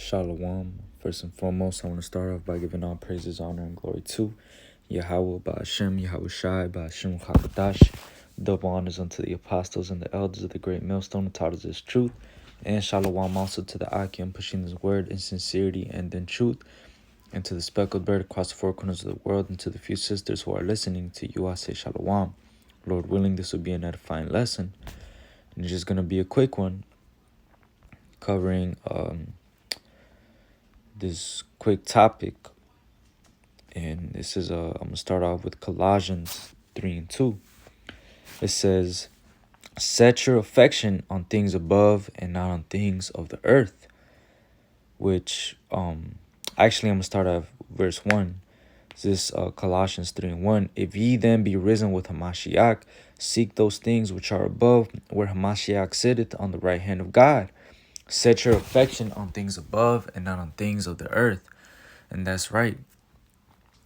Shalom. First and foremost, I want to start off by giving all praises, honor, and glory to Yahweh, Ba'ashem, Yahweh Shai, Ba'ashem, Chakadash. Double honors unto the apostles and the elders of the great millstone who taught us this truth. And Shalom also to the Akim, pushing this word in sincerity and in truth. And to the speckled bird across the four corners of the world, and to the few sisters who are listening to you, I say Shalom. Lord willing, this will be an edifying lesson. And it's just going to be a quick one, covering this quick topic. And this is I'm going to start off with Colossians 3:2. It says, set your affection on things above and not on things of the earth. Which, actually, I'm going to start off verse 1. This Colossians 3:1. If ye then be risen with Hamashiach, seek those things which are above, where Hamashiach sitteth on the right hand of God. Set your affection on things above and not on things of the earth. And that's right.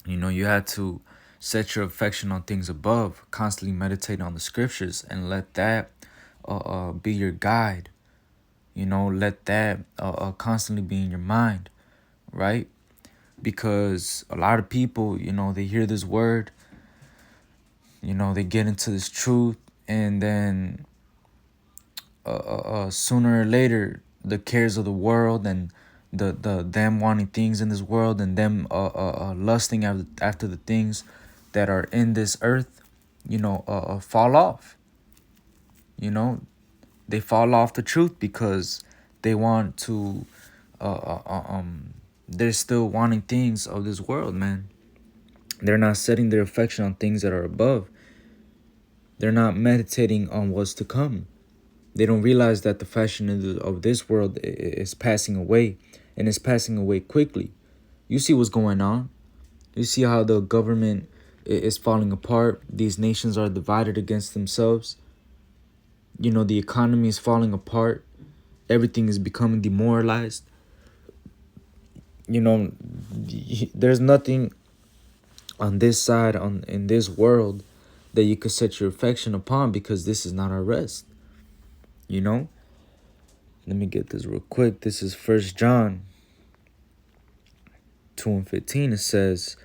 You know, you have to set your affection on things above, constantly meditate on the scriptures, and let that be your guide. You know, let that constantly be in your mind, right? Because a lot of people, you know, they hear this word, you know, they get into this truth, and then sooner or later, the cares of the world and the them wanting things in this world and them lusting after the things that are in this earth, you know, fall off. You know, they fall off the truth because they want to they're still wanting things of this world, man. They're not setting their affection on things that are above. They're not meditating on what's to come. They don't realize that the fashion of this world is passing away, and it's passing away quickly. You see what's going on. You see how the government is falling apart. These nations are divided against themselves. You know, the economy is falling apart. Everything is becoming demoralized. You know, there's nothing on this side, in this world, that you could set your affection upon, because this is not our rest. You know, let me get this real quick. This is 1 John 2:15. It says,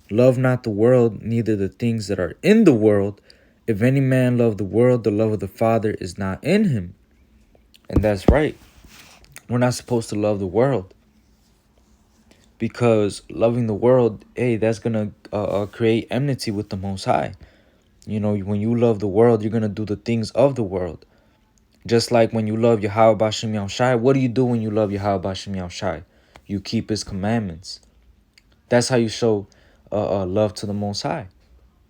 love not the world, neither the things that are in the world. If any man love the world, the love of the Father is not in him. And that's right. We're not supposed to love the world, because loving the world, hey, that's going to create enmity with the Most High. You know, when you love the world, you're going to do the things of the world. Just like when you love Yahweh Ba'ashem Shai, what do you do when you love Yahweh Ba'ashem Shai? You keep his commandments. That's how you show love to the Most High,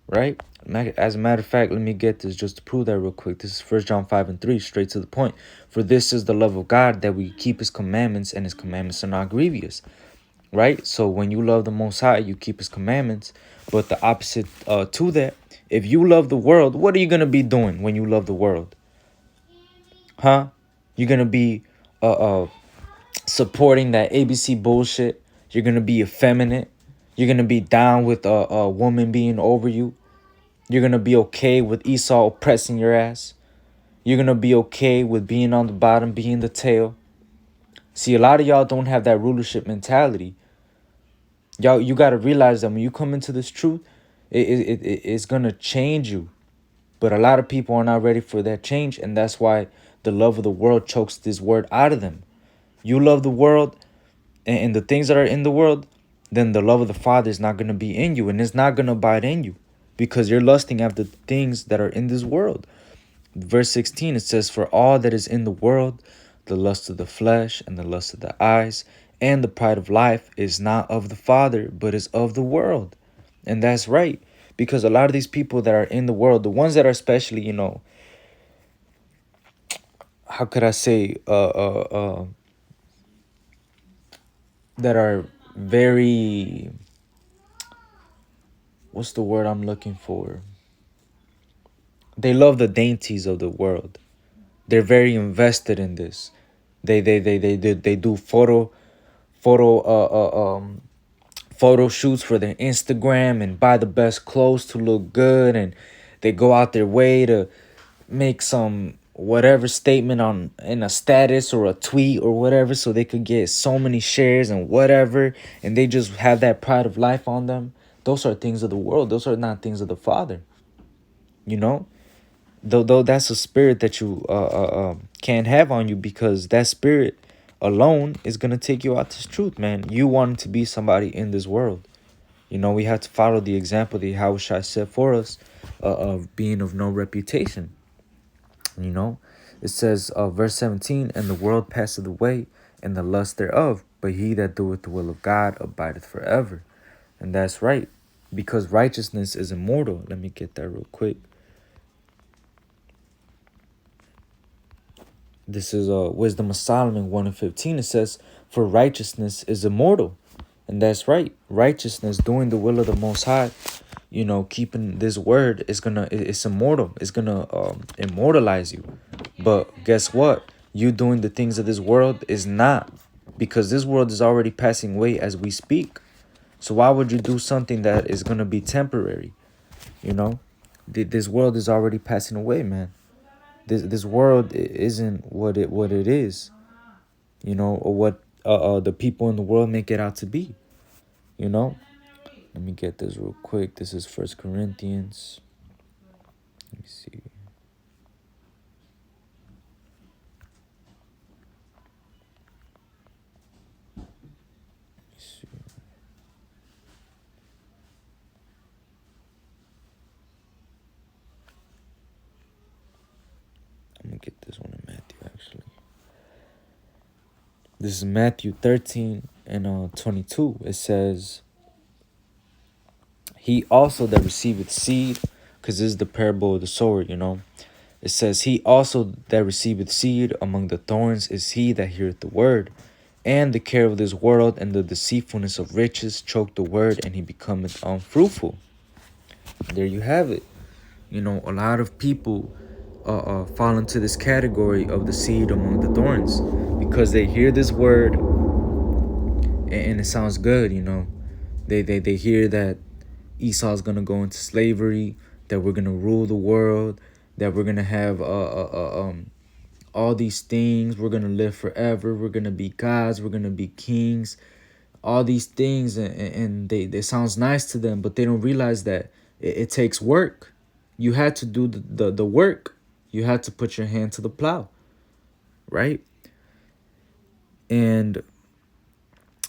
right? As a matter of fact, let me get this just to prove that real quick. This is 1 John 5:3, straight to the point. For this is the love of God, that we keep his commandments, and his commandments are not grievous, right? So when you love the Most High, you keep his commandments. But the opposite to that, if you love the world, what are you going to be doing when you love the world? Huh? You're going to be supporting that ABC bullshit. You're going to be effeminate. You're going to be down with a woman being over you. You're going to be okay with Esau oppressing your ass. You're going to be okay with being on the bottom, being the tail. See, a lot of y'all don't have that rulership mentality. Y'all, you got to realize that when you come into this truth, it's going to change you. But a lot of people are not ready for that change, and that's why the love of the world chokes this word out of them. You love the world and the things that are in the world, then the love of the Father is not going to be in you, and it's not going to abide in you, because you're lusting after the things that are in this world. Verse 16, it says, for all that is in the world, the lust of the flesh and the lust of the eyes and the pride of life is not of the Father, but is of the world. And that's right, because a lot of these people that are in the world, the ones that are especially, you know, how could I say, that are very, what's the word I'm looking for? They love the dainties of the world. They're very invested in this. They do photo shoots for their Instagram and buy the best clothes to look good, and they go out their way to make some whatever statement on in a status or a tweet or whatever, so they could get so many shares and whatever, and they just have that pride of life on them. Those are things of the world. Those are not things of the Father. You know, though that's a spirit that you can't have on you, because that spirit alone is gonna take you out to truth, man. You want to be somebody in this world. You know, we have to follow the example that Hamashiach set for us, of being of no reputation. You know, it says, verse 17, and the world passeth away, and the lust thereof, but he that doeth the will of God abideth forever. And that's right, because righteousness is immortal. Let me get that real quick. This is Wisdom of Solomon 1:15. It says, for righteousness is immortal. And that's right. Righteousness, doing the will of the Most High, you know, keeping this word is it's immortal. It's gonna immortalize you. But guess what? You doing the things of this world is not, because this world is already passing away as we speak. So why would you do something that is gonna be temporary? You know, this world is already passing away, man. This world isn't what it is, you know, or what the people in the world make it out to be, you know. Let me get this real quick. This is First Corinthians. Let me see. I'm gonna get this one in Matthew, actually. This is Matthew 13 and 22. It says, he also that receiveth seed, because this is the parable of the sower, you know. It says, he also that receiveth seed among the thorns is he that heareth the word, and the care of this world and the deceitfulness of riches choke the word, and he becometh unfruitful. There you have it. You know, a lot of people fall into this category of the seed among the thorns, because they hear this word and it sounds good, you know. They hear that Esau's gonna go into slavery, that we're gonna rule the world, that we're gonna have all these things, we're gonna live forever, we're gonna be gods, we're gonna be kings, all these things, and they sounds nice to them, but they don't realize that it takes work. You had to do the work. You had to put your hand to the plow, right? And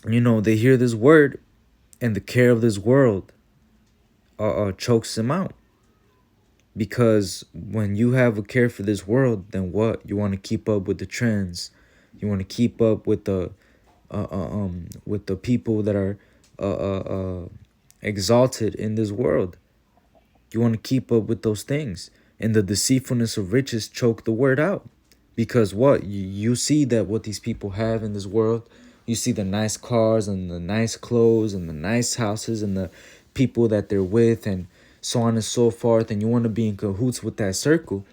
you know, they hear this word, and the care of this world chokes them out. Because when you have a care for this world, then what? You want to keep up with the trends. You want to keep up with the people that are exalted in this world. You want to keep up with those things. And the deceitfulness of riches choke the word out. Because what? You see that what these people have in this world. You see the nice cars and the nice clothes and the nice houses and the people that they're with and so on and so forth. And you want to be in cahoots with that circle.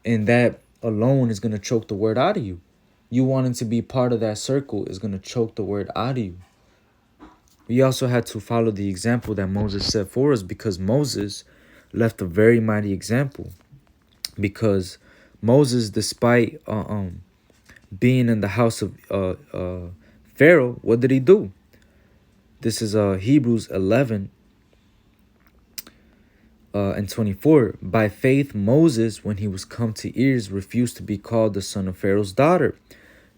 And that alone is going to choke the word out of you. You wanting to be part of that circle is going to choke the word out of you. We also had to follow the example that Moses set for us, because Moses left a very mighty example. Because Moses, despite being in the house of Pharaoh, what did he do? This is Hebrews 11 and 24. By faith, Moses, when he was come to years, refused to be called the son of Pharaoh's daughter,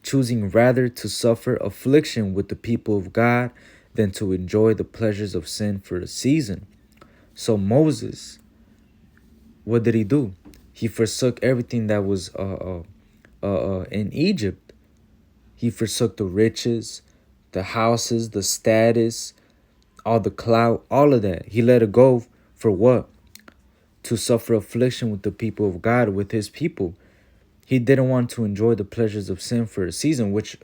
choosing rather to suffer affliction with the people of God than to enjoy the pleasures of sin for a season. So Moses, what did he do? He forsook everything that was in Egypt. He forsook the riches, the houses, the status, all the clout, all of that. He let it go for what? To suffer affliction with the people of God, with his people. He didn't want to enjoy the pleasures of sin for a season, which,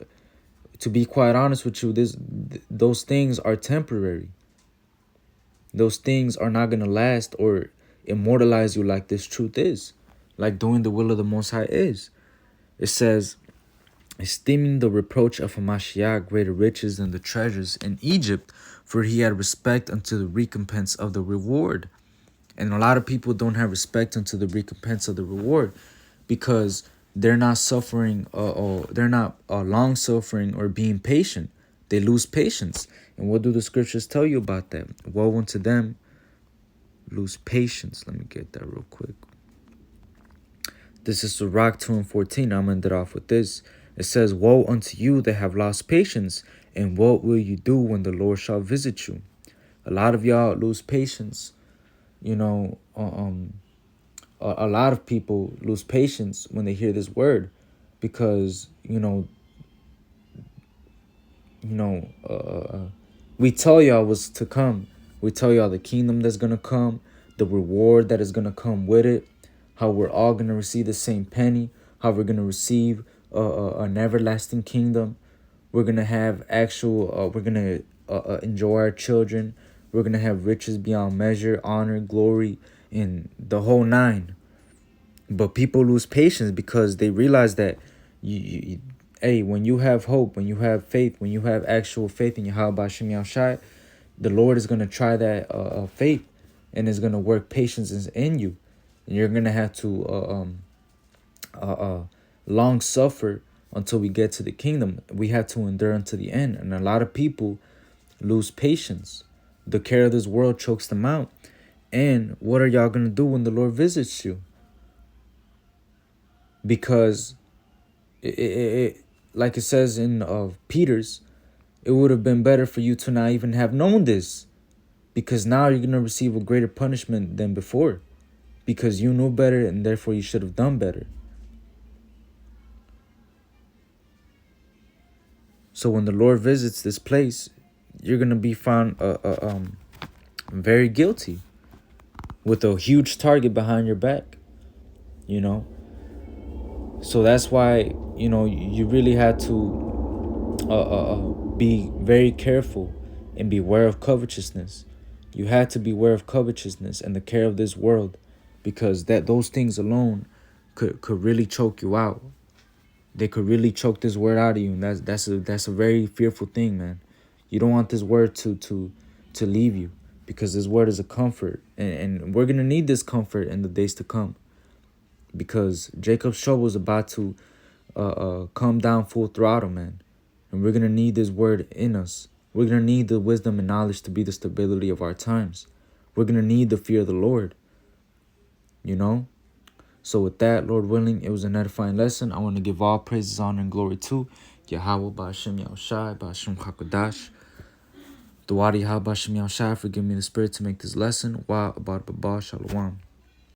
to be quite honest with you, those things are temporary. Those things are not going to last or immortalize you like this truth is, like doing the will of the Most High is. It says, esteeming the reproach of Hamashiach greater riches than the treasures in Egypt, for he had respect unto the recompense of the reward. And a lot of people don't have respect unto the recompense of the reward, because they're not suffering, or they're not long suffering or being patient. They lose patience. And what do the scriptures tell you about that? Woe unto them lose patience. Let me get that real quick. This is Sirach 2:14. I'm going to end it off with this. It says, woe unto you that have lost patience, and what will you do when the Lord shall visit you? A lot of y'all lose patience. You know, a lot of people lose patience when they hear this word, because we tell y'all what's to come. We tell y'all the kingdom that's gonna come, the reward that is gonna come with it, how we're all gonna receive the same penny, how we're gonna receive an everlasting kingdom. We're gonna have actual. We're gonna enjoy our children. We're gonna have riches beyond measure, honor, glory, and the whole nine. But people lose patience because they realize that hey, when you have hope, when you have faith, when you have actual faith in Yahweh Shai, the Lord is going to try that faith, and is going to work patience in you. And you're going to have to long suffer until we get to the kingdom. We have to endure unto the end. And a lot of people lose patience. The care of this world chokes them out. And what are y'all going to do when the Lord visits you? Because like it says in Peter's, it would have been better for you to not even have known this, because now you're going to receive a greater punishment than before, because you knew better and therefore you should have done better. So when the Lord visits this place, you're going to be found very guilty, with a huge target behind your back, you know. So that's why, you really had to be very careful and beware of covetousness. You had to beware of covetousness and the care of this world, because those things alone could really choke you out. They could really choke this word out of you, and that's a very fearful thing, man. You don't want this word to leave you, because this word is a comfort, and we're gonna need this comfort in the days to come, because Jacob's trouble is about to come down full throttle, man. And we're going to need this word in us. We're going to need the wisdom and knowledge to be the stability of our times. We're going to need the fear of the Lord, So with that, Lord willing, it was an edifying lesson. I want to give all praises, honor, and glory to Yahweh Ba'ashem Yahushai, Ba'ashem Hakadash. Dawadi Yahweh Ba'ashem Yahushai for giving me the spirit to make this lesson. Wa Abad Baba Shalom.